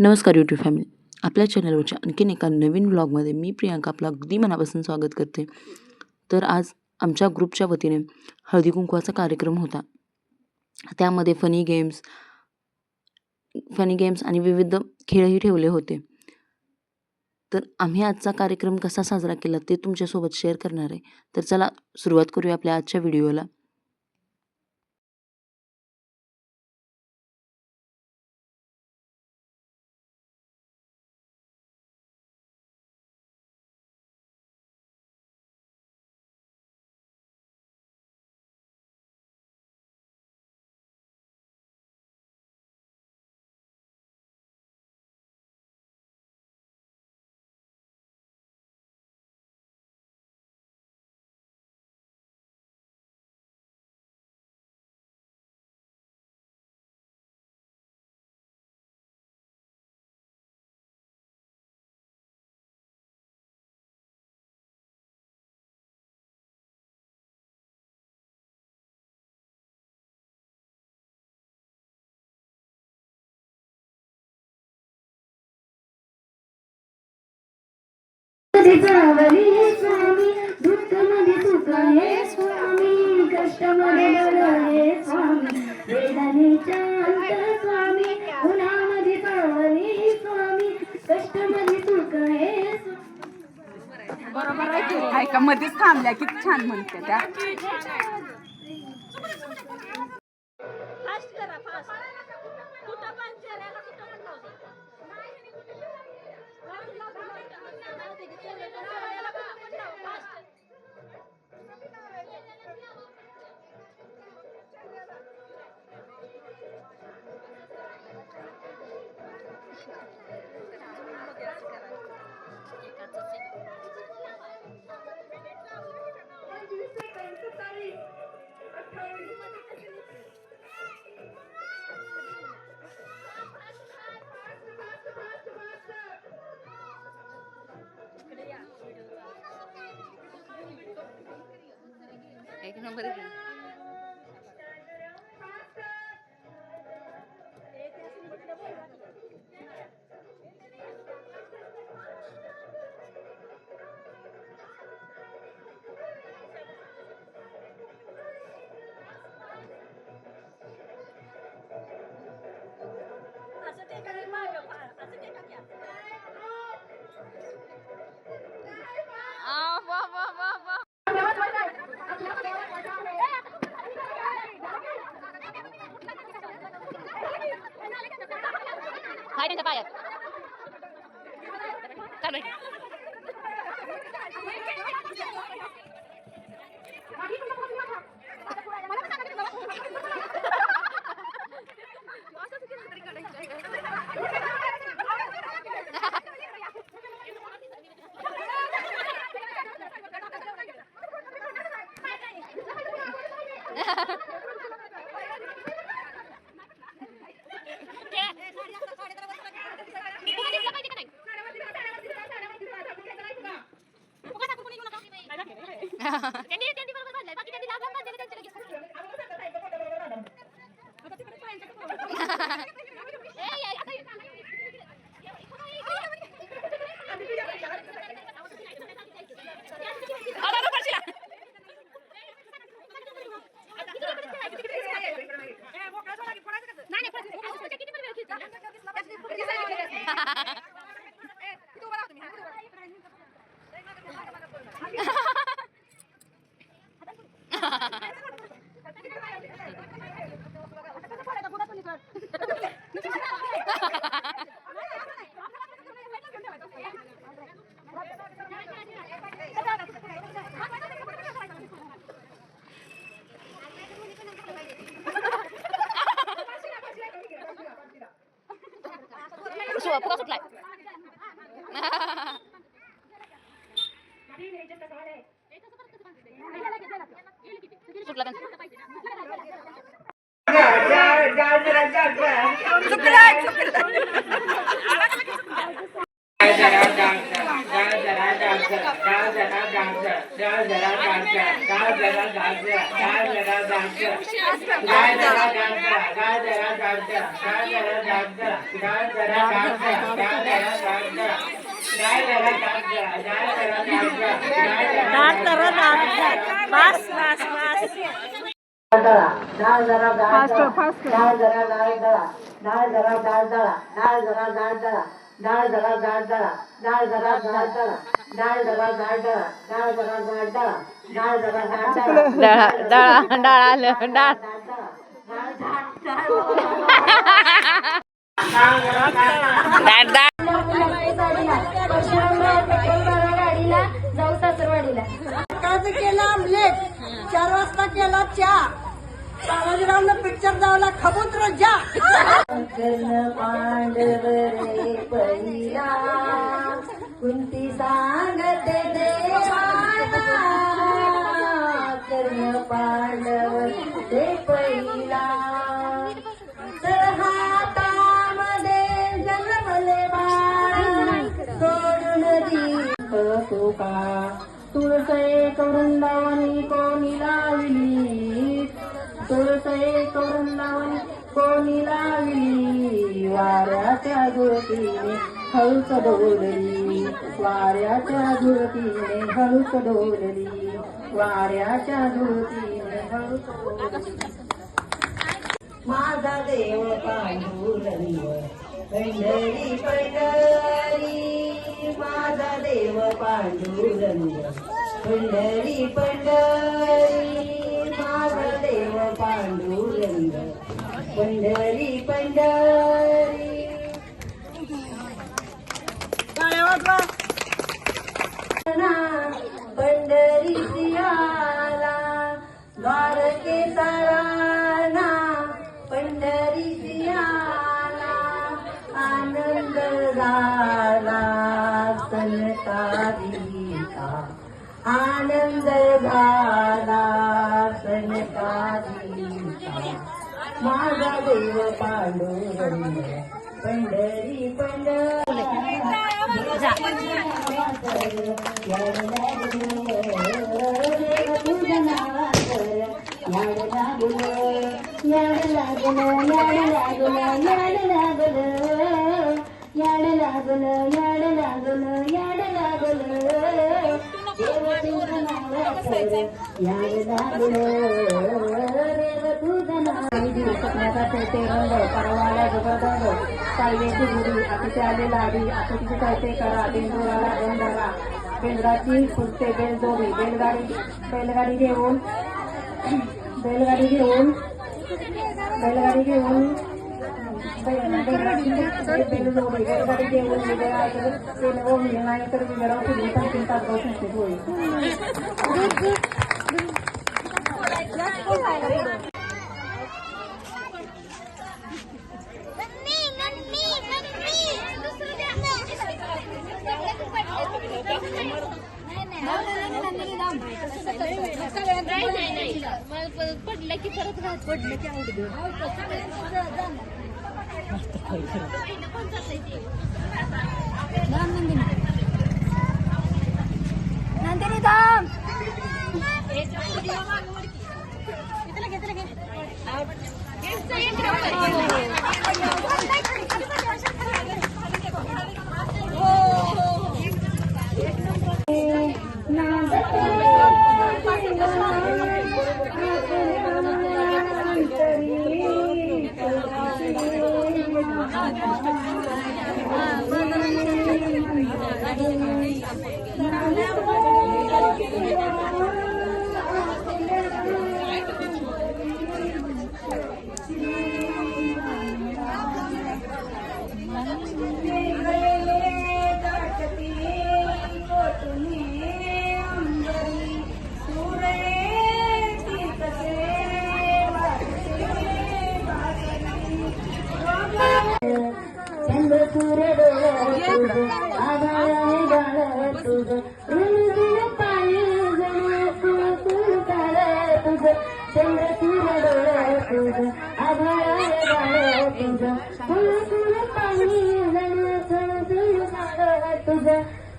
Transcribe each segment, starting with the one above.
नमस्कार YouTube family. आपल्या चॅनलवरच्या आणखीन एका नवीन ब्लॉगमध्ये मी प्रियांका आपलं अगदी मनापासून स्वागत करते. तर आज आमच्या ग्रुपच्या वतीने हळदी कुंकवाचा कार्यक्रम होता. त्यामध्ये फनी गेम्स आणि विविध खेळही ठेवले होते. तर आम्ही आजचा कार्यक्रम कसा साजरा केला ते तुमच्यासोबत शेअर करणार आहे. तर चला सुरुवात करूया आपल्या आजच्या व्हिडिओला. स्वामी दुःखमध्ये सुख हे स्वामी कष्टामध्ये बळ हे स्वामी वेदनेच्या अंत स्वामी उन्हामध्ये सावली स्वामी कष्टामध्ये सुख हे बरोबर आहे. ऐका मध्येच थांबल्या किती छान म्हणते त्या. एक नंबर आहे. हाय त्यांच्या पायात चालू फुगा सुटलाय. सुटला डाळ जरा डाळ डाळ जरा डाळ दळा डाळ जरा डाळ दळा डाळ जरा डाळ दळा डाळ जरा डाळ दळा डाळ जरा डाळ दळा डाळ जरा डाळ दळा डाळ जरा डाळ दळा डाळ जरा डाळ दळा डाळ आलं डाळ गाडीला जाऊ सासरवाडीला केला आमलेट 4 वाजता केला चहा तानाजीरावनं पिक्चर जावला खबूतर जा कर्ण पांडव रे पहिला कुंती सांगते देवाला कर्ण पांडव रे पहिला तर हातामध्ये जन्मले बाळ सोडून दीप तुका तुळसे करून लावणी कोणी लावली तुळसे करून लावणी कोणी लावली वाऱ्याच्या झुळकीने हळूच डोलली वाऱ्याच्या झुळकीने हळूच डोलली वाऱ्याच्या झुळकीने हळूच डोलली माझा देव पांडुरंग पंढरी पंढरी माझा देव पांडुरंग पंढरी पंढरी माझा देव पांडुरंग पंढरी पंढरी पंढरी सियाला द्वारके साराना पंढरी सियाला आनंद झाला सनकारिका आनंद झाला सनकारिका माझा देव पांडुरंग पंढरी पंढरी परवाला जबरदंग सायलेची गुडी अतिथे आले लाडी अतिथी कळते करा बेंदुराला बेंदरा बेंदराची फुटते बेलजोडी बैलगाडी घेऊन बैलगाडी घेऊन बेलजोडी बैलगाडी घेऊन नाही तर विजराव पुढे चिंतात होईल पडलं की परत पडलं की नंदिनी धाम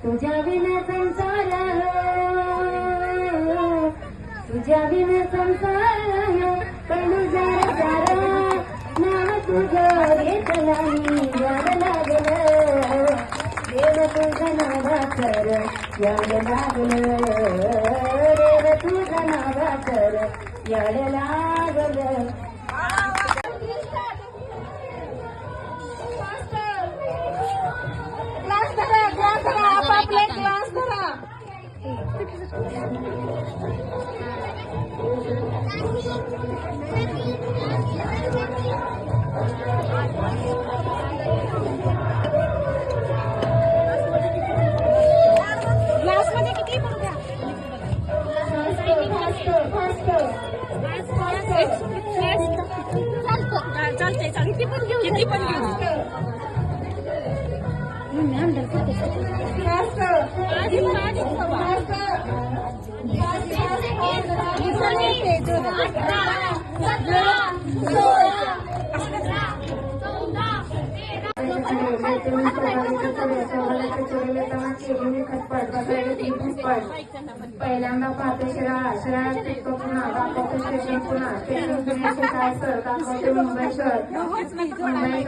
तुझ्या विना संसार तुझ्या बिन संसार पडू जार सारा नाव तुझं घेतला मी याड लागलं देव तुझं नावाकर याड लागलं देव तुझं नावाकर याड लागलं क्लास धरा आपापले क्लास धरा क्लासमध्ये किती चालते किती पण घेऊ पहिल्यांदा पाहतो शिराळा शिराळा टिकतो पुन्हा दाखवतो स्टेशन पुन्हा स्टेशन पुण्याचे काय सर दाखवते मुंबई शहर मुंबई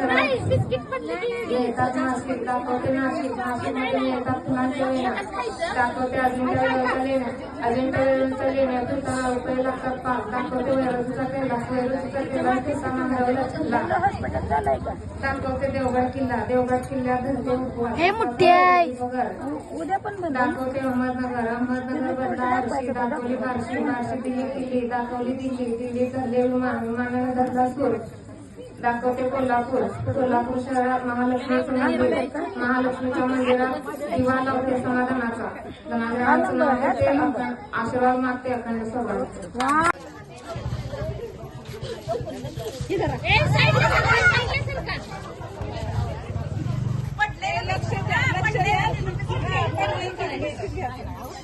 येतात नाशिक दाखवते नाशिक नाशिकमध्ये येतात पुन्हा लेण्या दाखवते अजिंठा वेरूळचा लेण्या अजिंठा वेरूळचा लेण्या तुझा रुपये लागतात पाच दाखवते वेरूळचा किल्ला वेरूळचा किल्ला किस्सा हरवला दाखवते देवगड किल्ला देवगड किल्ल्यात धरते उद्या पण दाखवते अहमदनगर अहमदनगर बदला हरशी दाखवली बार्शी बार्शी दिल्ली किल्ली दाखवली दिल्ली दिल्ली धरले विमान विमानाला धरला सूर दाखवते कोल्हापूर कोल्हापूर शहरात महालक्ष्मीचं मंदिर महालक्ष्मीच्या मंदिरात दिवा लावते समाधानाचा समाधानाचं नाव घेते आशीर्वाद मागते अखंड सभा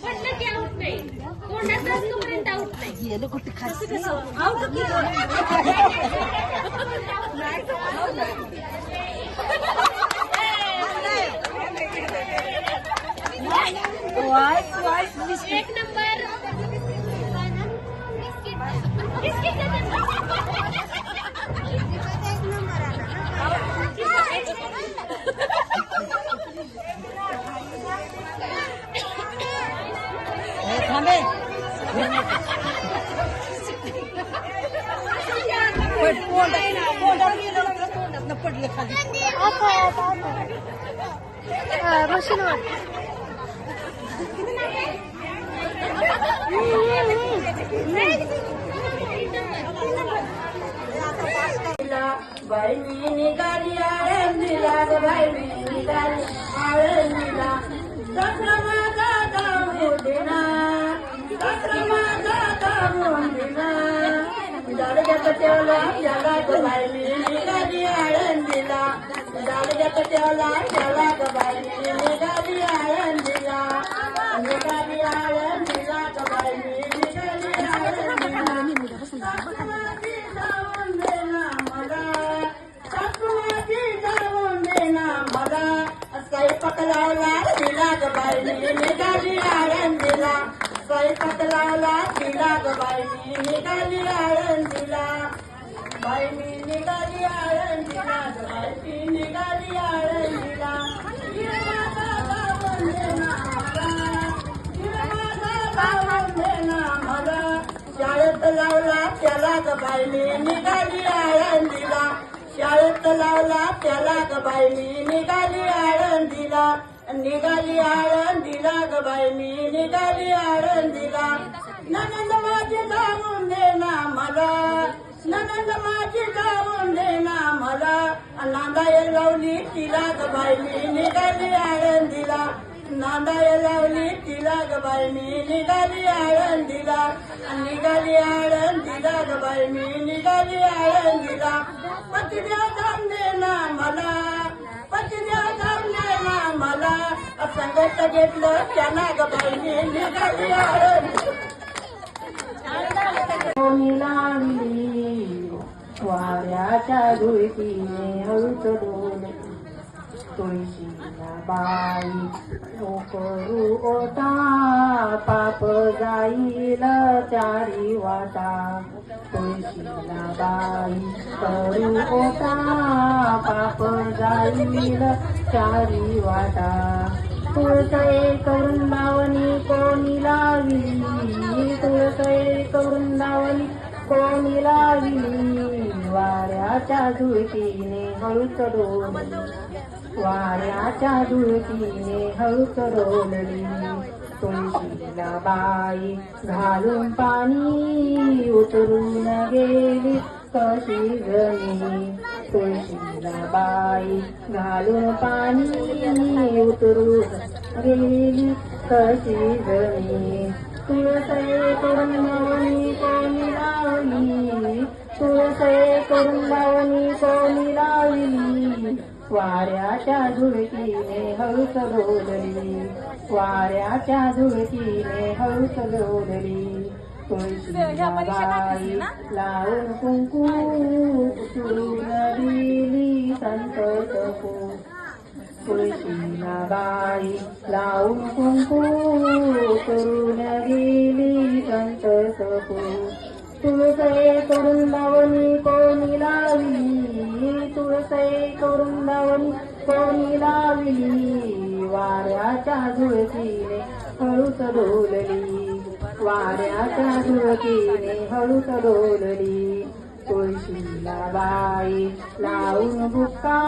पडलं की आउट नाही कोणाचा तोपर्यंत आउट नाही एक नंबर पडले खाली मशीनवर बाई मी निघाली आळंदीला ग बाई मी निघाली आळंदीला दसरा माझा गाव देना दसरा माझा गाव देना जाडग्यात ठेवला त्याला ग बाई मी निघाली आळंदीला जाडग्यात ठेवला त्याला ग बाई मी निघाली आळंदीला निघाली आळंदीला ग बाई मी निघाली आळंदीला स्वयंपाक लावला तिला ग बाई मी निघाली आळंदीला स्वयंपाक लावला तिला ग बाई मी निघाली आळंदीला बाई मी निघाली आळंदीला ग बाई मी निघाली आळंदीला मला शाळेत लावला त्याला ग बाई मी निघाली आळंदीला शाळेत लावला त्याला ग बाई मी निघाली आळंदीला निघाली आळंदीला ग बाई मी निघाली आळंदीला ननंद माझी जाऊन दे ना मला ननंद माझी जाऊन दे ना मला नांदाय लावली तिला ग बाई मी निघाली आळंदीला नांदाय लावली तिला ग बाई मी निघाली आळंदीला निघाली आळंदीला ग बाई मी निघाली आळंदीला पतिदेव जाऊन दे ना मला पतिदेव जाऊन दे ना मला संगत घेतलं त्याला ग बाई मी निघाली आळंदीला वाऱ्याच्या धुळकीने हळूच डोले तुळशीला बाई करू ओटा पाप जाईल चारी वाटा तुळशीला बाई करू ओटा पाप जाईल चारी वाटा तुळसये करून लावणी कोणी लावली तुळसये करून लावणी कोणी लावली वाऱ्याच्या झुळकीने हळूच डोलली वाऱ्याच्या झुळकीने हळूच डोलली तुळशीला बाई घालून पाणी उतरून गेली कशी जणी तुळशीला बाई घालून पाणी उतरून गेली कशी जणी तुळसये करून लावणी कोणी लावली तुळसये करून लावणी कोणी लावली वाऱ्याच्या झुळकीने हळूच डोलली वाऱ्याच्या झुळकीने हळूच डोलली तुळशीला बाई लावून कुंकू उचलून दिली संतोष तुळशीला बाई लावून कुंकू करून गेली संतोष तुळसये करून लावणी कोणी लावली तुळसये करून लावणी कोणी लावली वाऱ्याच्या झुळकीने हळूच डोलली वाऱ्याच्या झुळकीने हळूच डोलली तुळशीला बाई लावून बुक्का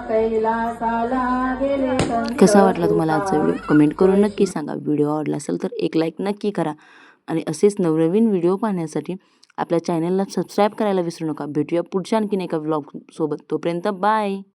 कैलासाला गेले कसा वाटला तुम्हाला आजचा व्हिडिओ कमेंट करून नक्की सांगा. व्हिडिओ आवडला असेल तर एक लाईक नक्की करा आणि असेच नवनवीन व्हिडिओ पाहण्यासाठी आपल्या चॅनलला सबस्क्राईब करायला विसरू नका. भेटूया पुढच्या आणखीन एका व्लॉग सोबत. तोपर्यंत बाय.